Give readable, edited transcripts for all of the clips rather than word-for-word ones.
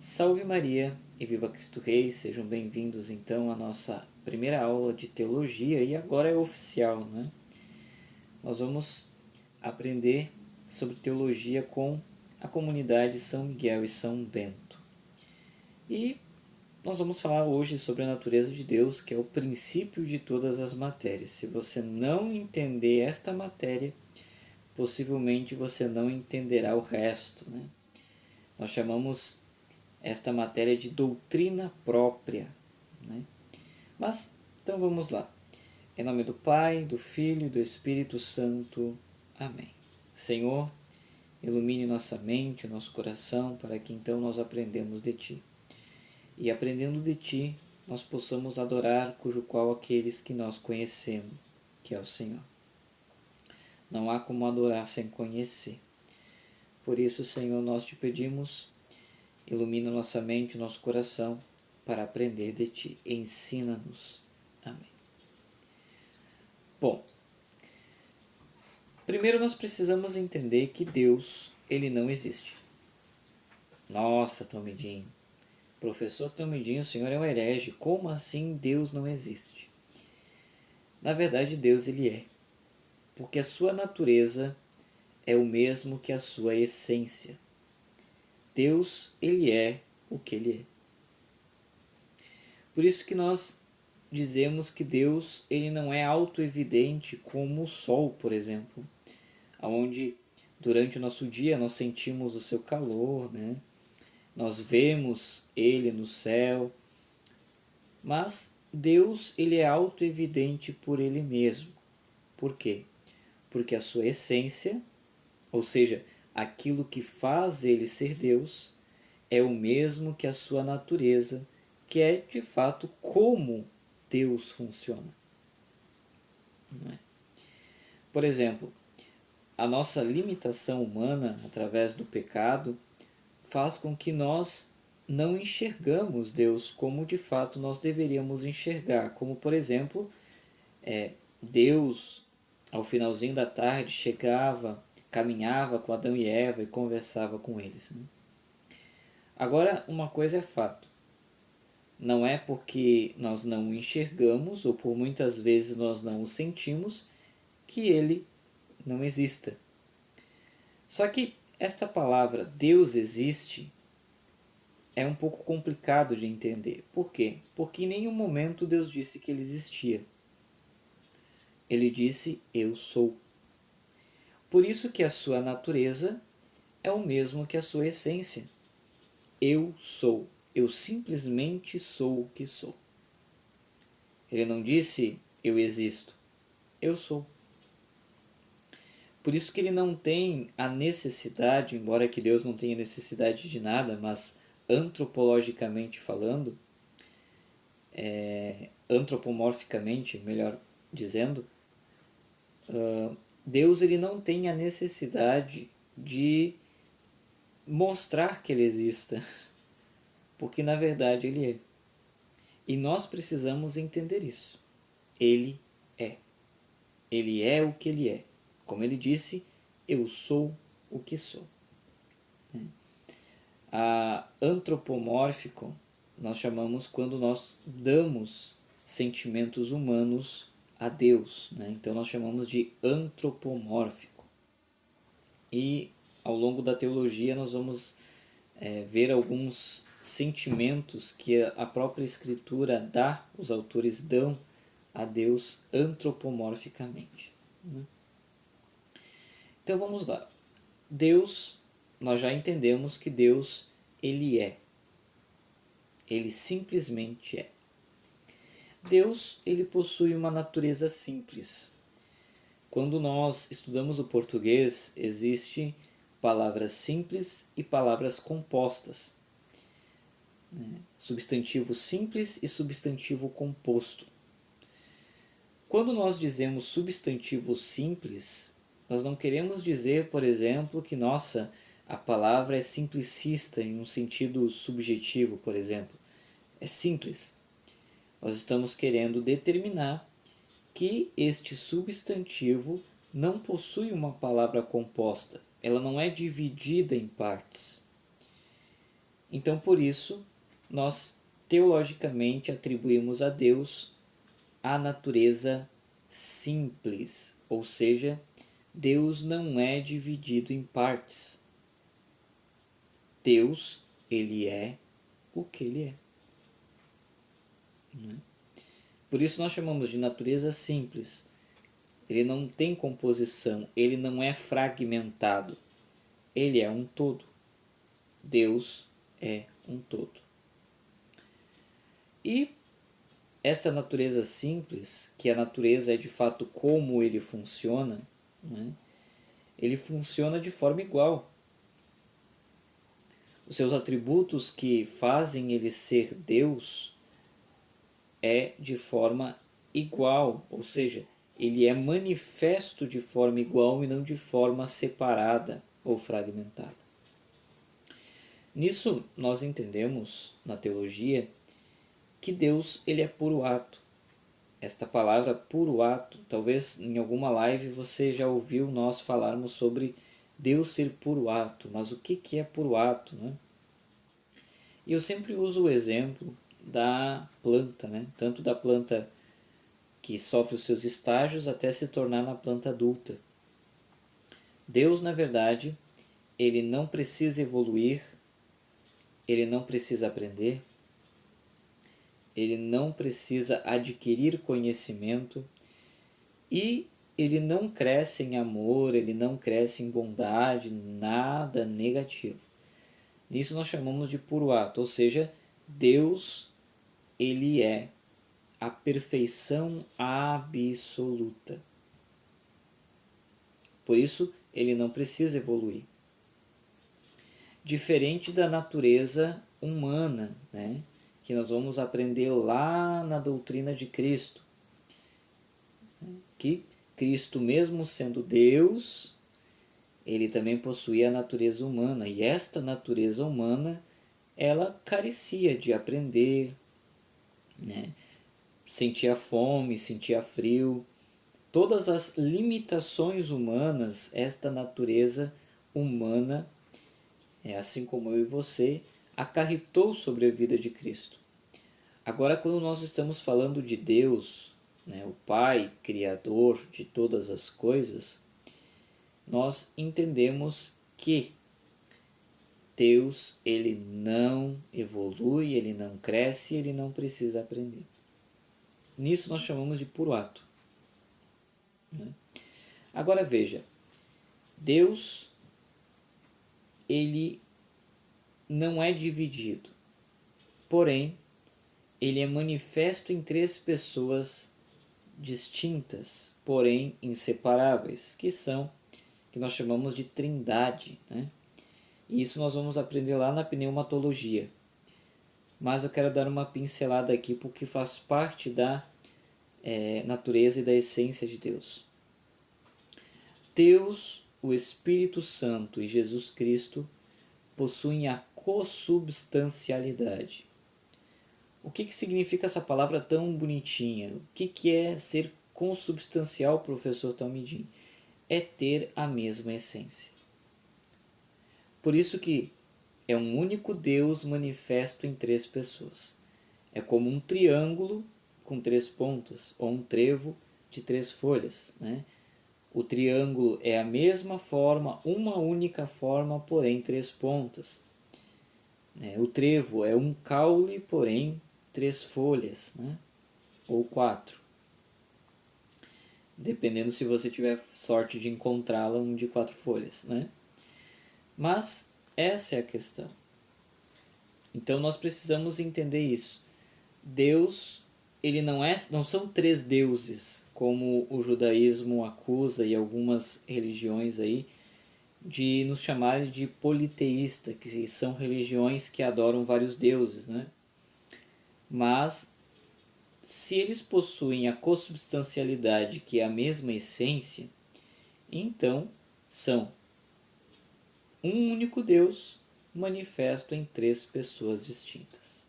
Salve Maria e viva Cristo Rei, sejam bem-vindos então à nossa primeira aula de teologia e agora é oficial, né? Nós vamos aprender sobre teologia com a comunidade São Miguel e São Bento. E nós vamos falar hoje sobre a natureza de Deus, que é o princípio de todas as matérias. Se você não entender esta matéria, possivelmente você não entenderá o resto, né? Nós chamamos esta matéria de doutrina própria, né? Mas, então vamos lá. Em nome do Pai, do Filho e do Espírito Santo. Amém. Senhor, ilumine nossa mente, nosso coração, para que então nós aprendamos de Ti. E aprendendo de Ti, nós possamos adorar cujo qual aqueles que nós conhecemos, que é o Senhor. Não há como adorar sem conhecer. Por isso, Senhor, nós te pedimos, ilumina nossa mente e nosso coração para aprender de Ti. Ensina-nos. Amém. Bom, primeiro nós precisamos entender que Deus, Ele não existe. Nossa, Talmidinho, professor Talmidinho, o senhor é um herege. Como assim Deus não existe? Na verdade, Deus Ele é, porque a sua natureza é o mesmo que a sua essência. Deus, Ele é o que Ele é. Por isso que nós dizemos que Deus ele não é autoevidente como o Sol, por exemplo, onde durante o nosso dia nós sentimos o seu calor, né? Nós vemos Ele no céu, mas Deus ele é autoevidente por Ele mesmo. Por quê? Porque a sua essência, ou seja, aquilo que faz Ele ser Deus, é o mesmo que a sua natureza, que é de fato como Deus funciona. Não é? Por exemplo, a nossa limitação humana através do pecado faz com que nós não enxergamos Deus como de fato nós deveríamos enxergar. Como, por exemplo, Deus, ao finalzinho da tarde, chegava, caminhava com Adão e Eva e conversava com eles. Né? Agora, uma coisa é fato. Não é porque nós não o enxergamos, ou por muitas vezes nós não o sentimos, que ele não exista. Só que esta palavra Deus existe é um pouco complicado de entender. Por quê? Porque em nenhum momento Deus disse que ele existia. Ele disse, eu sou. Por isso que a sua natureza é o mesmo que a sua essência. Eu sou. Eu simplesmente sou o que sou. Ele não disse, eu existo. Eu sou. Por isso que ele não tem a necessidade, embora que Deus não tenha necessidade de nada, mas antropologicamente falando, antropomorficamente, melhor dizendo, Deus ele não tem a necessidade de mostrar que ele exista, porque na verdade ele é. E nós precisamos entender isso. Ele é. Ele é o que ele é. Como ele disse, eu sou o que sou. A antropomórfico nós chamamos quando nós damos sentimentos humanos a Deus. Né? Então nós chamamos de antropomórfico. E ao longo da teologia nós vamos ver alguns sentimentos que a própria Escritura dá, os autores dão a Deus antropomorficamente. Né? Então vamos lá. Deus, nós já entendemos que Deus, ele é. Ele simplesmente é. Deus, ele possui uma natureza simples. Quando nós estudamos o português, existe palavras simples e palavras compostas. Substantivo simples e substantivo composto. Quando nós dizemos substantivo simples, nós não queremos dizer, por exemplo, que nossa, a palavra é simplicista em um sentido subjetivo, por exemplo. É simples. Nós estamos querendo determinar que este substantivo não possui uma palavra composta. Ela não é dividida em partes. Então, por isso, nós teologicamente atribuímos a Deus a natureza simples, ou seja, Deus não é dividido em partes. Deus, ele é o que ele é. Por isso nós chamamos de natureza simples. Ele não tem composição, ele não é fragmentado. Ele é um todo. Deus é um todo. E essa natureza simples, que a natureza é de fato como ele funciona, né? Ele funciona de forma igual. Os seus atributos que fazem ele ser Deus é de forma igual, ou seja, ele é manifesto de forma igual e não de forma separada ou fragmentada. Nisso nós entendemos na teologia que Deus ele é puro ato. Esta palavra puro ato, talvez em alguma live você já ouviu nós falarmos sobre Deus ser puro ato, mas o que é puro ato, né? E eu sempre uso o exemplo da planta, né? Tanto da planta que sofre os seus estágios até se tornar na planta adulta. Deus, na verdade, ele não precisa evoluir, ele não precisa aprender, ele não precisa adquirir conhecimento e ele não cresce em amor, ele não cresce em bondade, nada negativo. Isso nós chamamos de puro ato, ou seja, Deus, ele é a perfeição absoluta. Por isso, ele não precisa evoluir. Diferente da natureza humana, né? Que nós vamos aprender lá na doutrina de Cristo. Que Cristo, mesmo sendo Deus, ele também possuía a natureza humana. E esta natureza humana, ela carecia de aprender, né? Sentia fome, sentia frio. Todas as limitações humanas, esta natureza humana, assim como eu e você, acarretou sobre a vida de Cristo. Agora, quando nós estamos falando de Deus, né, o Pai, Criador de todas as coisas, nós entendemos que Deus, ele não evolui, ele não cresce, ele não precisa aprender. Nisso nós chamamos de puro ato. Agora veja, Deus, ele não é dividido, porém, ele é manifesto em três pessoas distintas, porém inseparáveis, que nós chamamos de trindade, né? E isso nós vamos aprender lá na pneumatologia. Mas eu quero dar uma pincelada aqui porque faz parte da natureza e da essência de Deus. Deus, o Espírito Santo e Jesus Cristo possuem a consubstancialidade. O que significa essa palavra tão bonitinha? O que é ser consubstancial, professor Talmidim? É ter a mesma essência. Por isso que é um único Deus manifesto em três pessoas. É como um triângulo com três pontas, ou um trevo de três folhas, né? O triângulo é a mesma forma, uma única forma, porém três pontas. O trevo é um caule, porém três folhas, né? Ou quatro. Dependendo se você tiver sorte de encontrá-la, um de quatro folhas, né? Mas essa é a questão. Então nós precisamos entender isso. Deus, ele não são três deuses, como o judaísmo acusa e algumas religiões aí, de nos chamarem de politeísta, que são religiões que adoram vários deuses, né? Mas se eles possuem a consubstancialidade, que é a mesma essência, então são um único Deus manifesto em três pessoas distintas.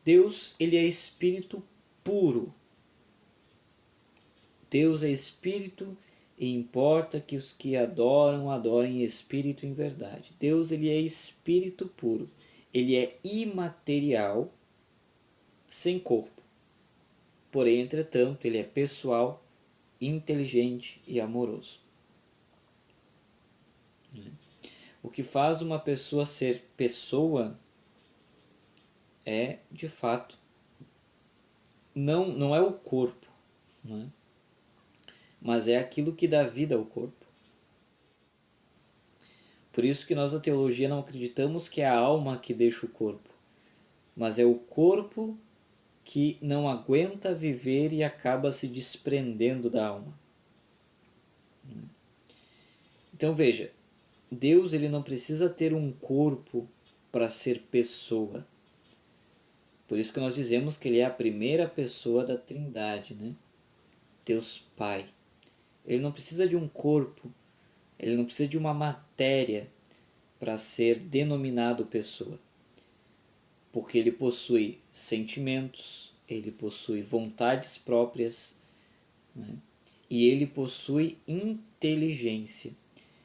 Deus, ele é espírito puro. Deus é espírito e importa que os que adoram, adorem em espírito e em verdade. Deus, ele é espírito puro. Ele é imaterial, sem corpo. Porém, entretanto, ele é pessoal, inteligente e amoroso. O que faz uma pessoa ser pessoa é, de fato, não é o corpo, não é? Mas é aquilo que dá vida ao corpo. Por isso que nós da teologia não acreditamos que é a alma que deixa o corpo, mas é o corpo que não aguenta viver e acaba se desprendendo da alma. Então veja, Deus, ele não precisa ter um corpo para ser pessoa. Por isso que nós dizemos que ele é a primeira pessoa da Trindade, né? Deus Pai. Ele não precisa de um corpo, ele não precisa de uma matéria para ser denominado pessoa. Porque ele possui sentimentos, ele possui vontades próprias, né? E ele possui inteligência.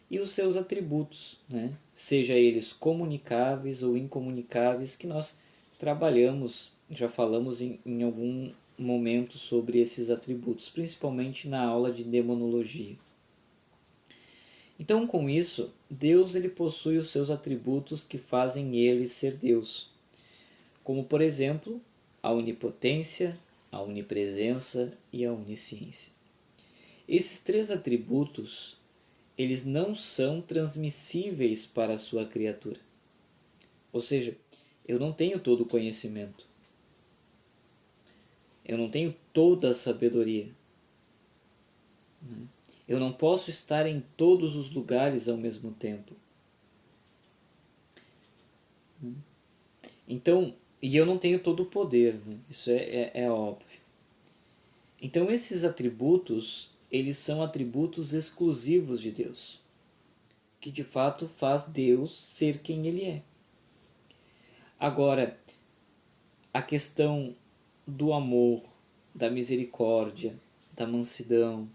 E os seus atributos, né? Seja eles comunicáveis ou incomunicáveis, que nós trabalhamos, já falamos em algum momento sobre esses atributos, principalmente na aula de demonologia. Então, com isso, Deus, ele possui os seus atributos que fazem ele ser Deus, como, por exemplo, a onipotência, a onipresença e a onisciência. Esses três atributos, eles não são transmissíveis para a sua criatura. Ou seja, eu não tenho todo o conhecimento. Eu não tenho toda a sabedoria. Eu não posso estar em todos os lugares ao mesmo tempo. Então, e eu não tenho todo o poder, né? Isso é óbvio. Então, esses atributos, eles são atributos exclusivos de Deus, que de fato faz Deus ser quem ele é. Agora, a questão do amor, da misericórdia, da mansidão,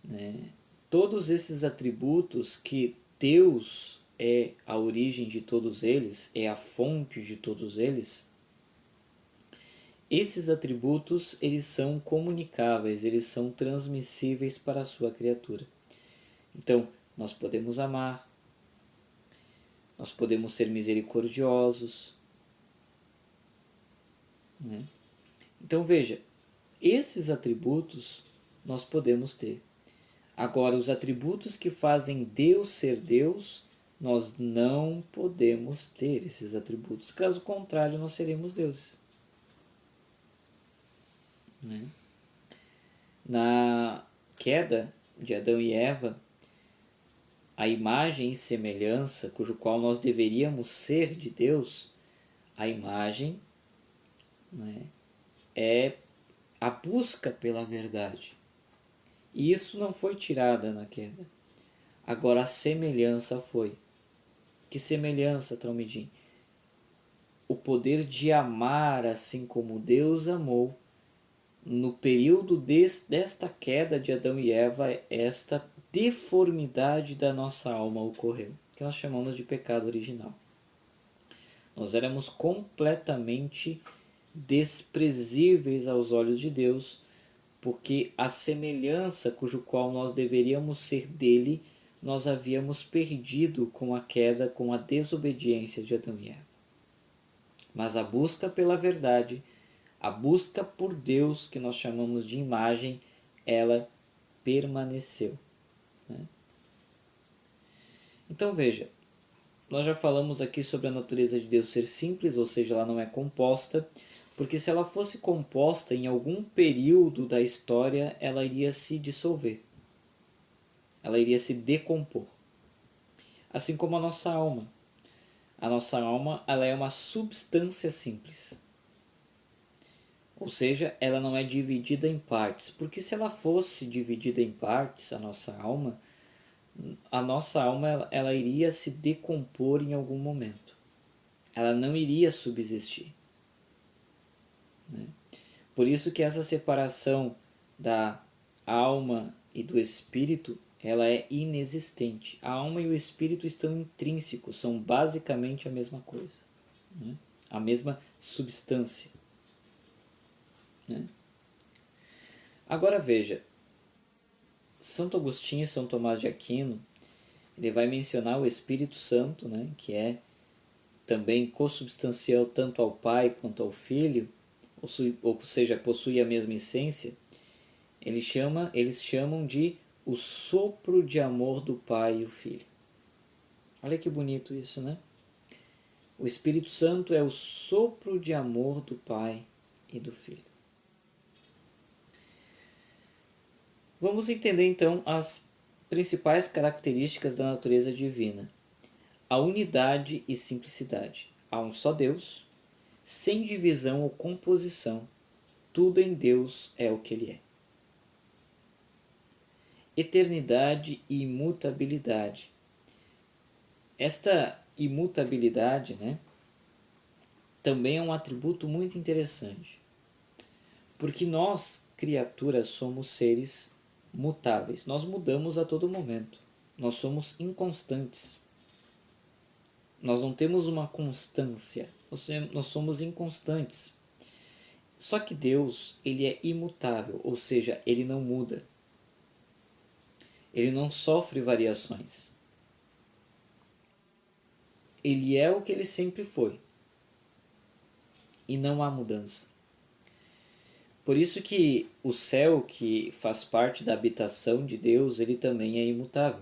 né? Todos esses atributos que Deus é a origem de todos eles, é a fonte de todos eles, esses atributos, eles são comunicáveis, eles são transmissíveis para a sua criatura. Então, nós podemos amar, nós podemos ser misericordiosos, né? Então veja, esses atributos nós podemos ter. Agora, os atributos que fazem Deus ser Deus, nós não podemos ter esses atributos. Caso contrário, nós seremos deuses, né? Na queda de Adão e Eva, a imagem e semelhança, cujo qual nós deveríamos ser de Deus, a imagem, né, é a busca pela verdade. E isso não foi tirada na queda. Agora a semelhança foi. Que semelhança, Talmidim? O poder de amar assim como Deus amou. No período desta queda de Adão e Eva, esta deformidade da nossa alma ocorreu, que nós chamamos de pecado original. Nós éramos completamente desprezíveis aos olhos de Deus, porque a semelhança cujo qual nós deveríamos ser dele, nós havíamos perdido com a queda, com a desobediência de Adão e Eva. Mas a busca pela verdade, a busca por Deus, que nós chamamos de imagem, ela permaneceu, né? Então veja, nós já falamos aqui sobre a natureza de Deus ser simples, ou seja, ela não é composta, porque se ela fosse composta em algum período da história, ela iria se dissolver, ela iria se decompor. Assim como a nossa alma. A nossa alma, ela é uma substância simples. Ou seja, ela não é dividida em partes, porque se ela fosse dividida em partes, a nossa alma ela iria se decompor em algum momento. Ela não iria subsistir, né? Por isso que essa separação da alma e do espírito, ela é inexistente. A alma e o espírito estão intrínsecos, são basicamente a mesma coisa, né? A mesma substância, né? Agora veja, Santo Agostinho e São Tomás de Aquino, ele vai mencionar o Espírito Santo, né, que é também consubstancial tanto ao Pai quanto ao Filho, ou seja, possui a mesma essência. Eles chamam de o sopro de amor do Pai e o Filho. Olha que bonito isso, né? O Espírito Santo é o sopro de amor do Pai e do Filho. Vamos entender então as principais características da natureza divina. A unidade e simplicidade. Há um só Deus, sem divisão ou composição. Tudo em Deus é o que Ele é. Eternidade e imutabilidade. Esta imutabilidade, né, também é um atributo muito interessante, porque nós, criaturas, somos seres mutáveis. Nós mudamos a todo momento. Nós somos inconstantes. Nós não temos uma constância. Nós somos inconstantes. Só que Deus, ele é imutável, ou seja, ele não muda. Ele não sofre variações. Ele é o que ele sempre foi. E não há mudança. Por isso que o céu, que faz parte da habitação de Deus, ele também é imutável.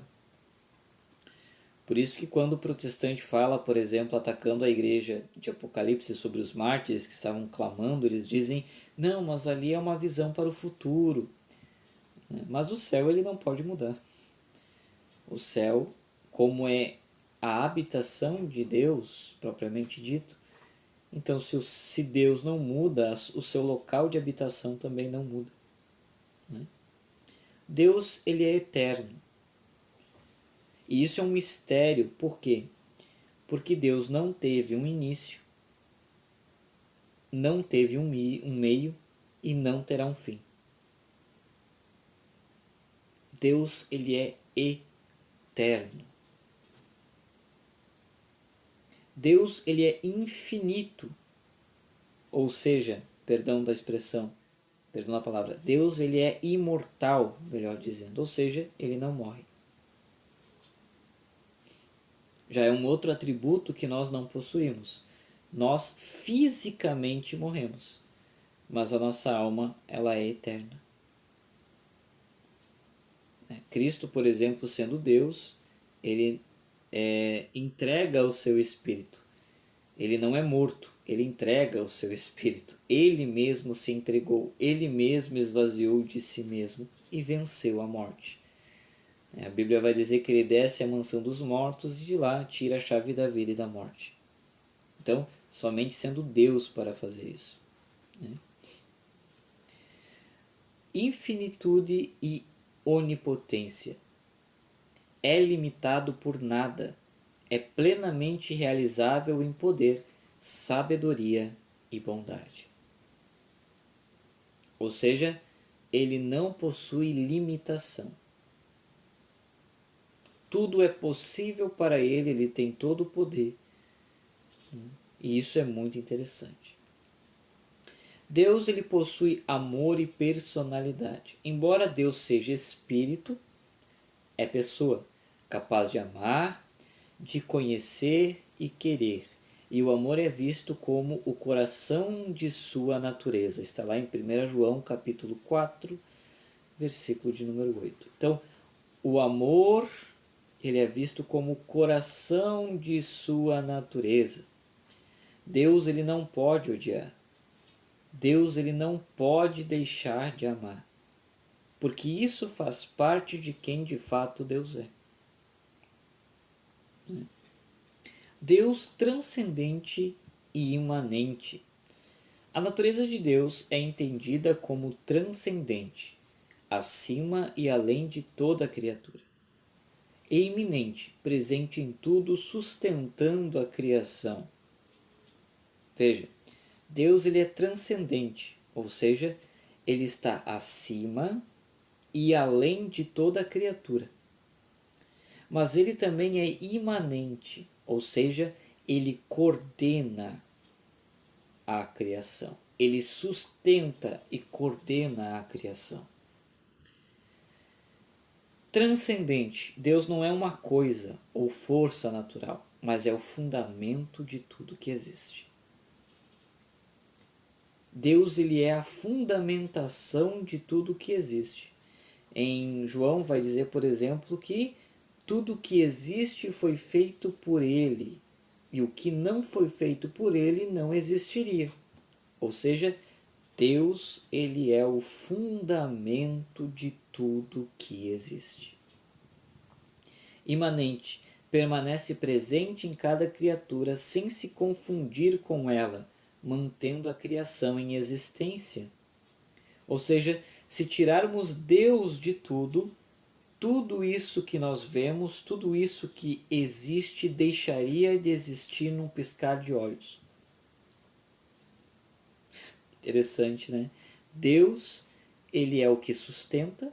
Por isso que quando o protestante fala, por exemplo, atacando a igreja de Apocalipse sobre os mártires que estavam clamando, eles dizem, não, mas ali é uma visão para o futuro. Mas o céu ele não pode mudar. O céu, como é a habitação de Deus, propriamente dito, então se Deus não muda, o seu local de habitação também não muda, né? Deus ele é eterno. E isso é um mistério. Por quê? Porque Deus não teve um início, não teve um meio e não terá um fim. Deus ele é eterno. Deus ele é infinito. Ou seja, perdão da palavra, Deus ele é imortal, melhor dizendo, ou seja, ele não morre. Já é um outro atributo que nós não possuímos. Nós fisicamente morremos, mas a nossa alma ela é eterna. Cristo, por exemplo, sendo Deus, ele entrega o seu espírito. Ele não é morto, ele entrega o seu espírito. Ele mesmo se entregou, ele mesmo esvaziou de si mesmo e venceu a morte. A Bíblia vai dizer que ele desce à mansão dos mortos e de lá tira a chave da vida e da morte. Então, somente sendo Deus para fazer isso, né? Infinitude e onipotência. É limitado por nada. É plenamente realizável em poder, sabedoria e bondade. Ou seja, ele não possui limitação. Tudo é possível para ele, ele tem todo o poder. E isso é muito interessante. Deus ele possui amor e personalidade. Embora Deus seja espírito, é pessoa, capaz de amar, de conhecer e querer. E o amor é visto como o coração de sua natureza. Está lá em 1 João capítulo 4, versículo de número 8. Então, o amor ele é visto como o coração de sua natureza. Deus ele não pode odiar. Deus ele não pode deixar de amar. Porque isso faz parte de quem de fato Deus é. Deus transcendente e imanente. A natureza de Deus é entendida como transcendente, acima e além de toda a criatura. E iminente, presente em tudo, sustentando a criação. Veja, Deus ele é transcendente, ou seja, ele está acima e além de toda a criatura. Mas ele também é imanente, ou seja, ele coordena a criação. Ele sustenta e coordena a criação. Transcendente. Deus não é uma coisa ou força natural, mas é o fundamento de tudo que existe. Deus, ele é a fundamentação de tudo que existe. Em João vai dizer, por exemplo, que tudo que existe foi feito por ele, e o que não foi feito por ele não existiria. Ou seja, Deus, ele é o fundamento de tudo que existe. Imanente, permanece presente em cada criatura sem se confundir com ela, mantendo a criação em existência. Ou seja, se tirarmos Deus de tudo, tudo isso que nós vemos, tudo isso que existe, deixaria de existir num piscar de olhos. Interessante, né? Deus, ele é o que sustenta,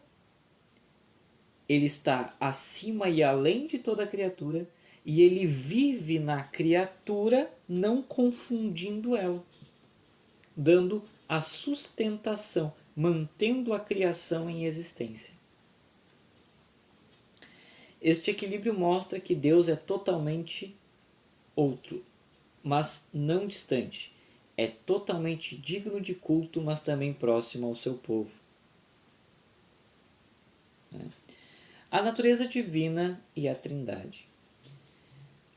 ele está acima e além de toda a criatura, e ele vive na criatura, não confundindo ela, dando a sustentação, mantendo a criação em existência. Este equilíbrio mostra que Deus é totalmente outro, mas não distante. É totalmente digno de culto, mas também próximo ao seu povo. A natureza divina e a Trindade.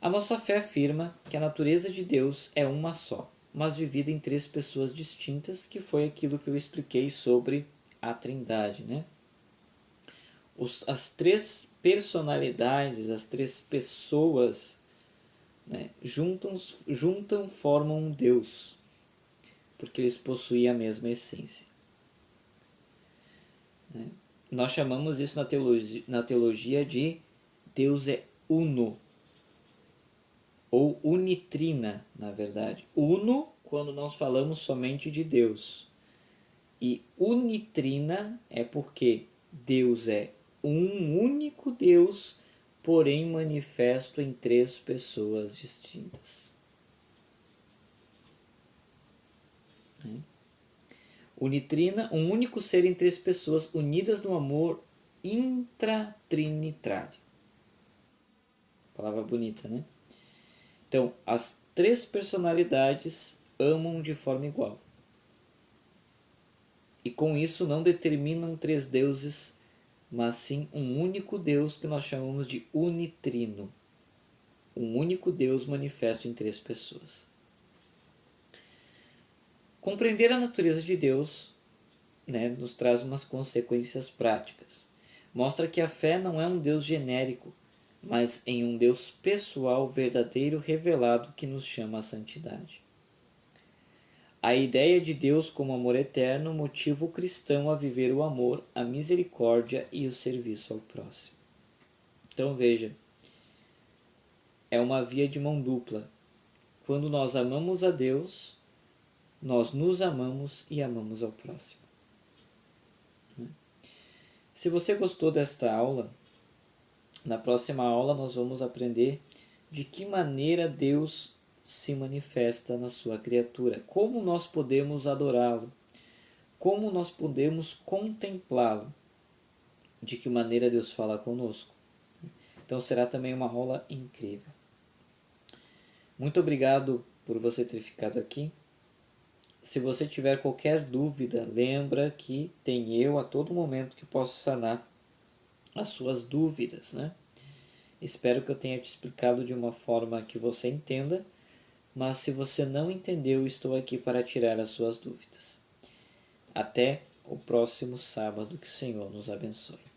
A nossa fé afirma que a natureza de Deus é uma só, mas vivida em três pessoas distintas, que foi aquilo que eu expliquei sobre a Trindade, né? As três personalidades, as três pessoas, né, juntam, formam um Deus, porque eles possuem a mesma essência. Né? Nós chamamos isso na teologia de Deus é uno, ou unitrina, na verdade. Uno, quando nós falamos somente de Deus. E unitrina é porque Deus é um único Deus, porém manifesto em três pessoas distintas. Unitrina, um único ser em três pessoas unidas no amor intratrinitário. Palavra bonita, né? Então, as três personalidades amam de forma igual. E com isso não determinam três deuses, mas sim um único Deus que nós chamamos de unitrino. Um único Deus manifesto em três pessoas. Compreender a natureza de Deus, né, nos traz umas consequências práticas. Mostra que a fé não é um Deus genérico, mas em um Deus pessoal, verdadeiro, revelado, que nos chama à santidade. A ideia de Deus como amor eterno motiva o cristão a viver o amor, a misericórdia e o serviço ao próximo. Então veja, é uma via de mão dupla. Quando nós amamos a Deus, nós nos amamos e amamos ao próximo. Se você gostou desta aula, na próxima aula nós vamos aprender de que maneira Deus se manifesta na sua criatura, como nós podemos adorá-lo, como nós podemos contemplá-lo, de que maneira Deus fala conosco. Então será também uma aula incrível. Muito obrigado por você ter ficado aqui. Se você tiver qualquer dúvida, lembra que tem eu a todo momento que posso sanar as suas dúvidas, né? Espero que eu tenha te explicado de uma forma que você entenda, mas se você não entendeu, estou aqui para tirar as suas dúvidas. Até o próximo sábado, que o Senhor nos abençoe.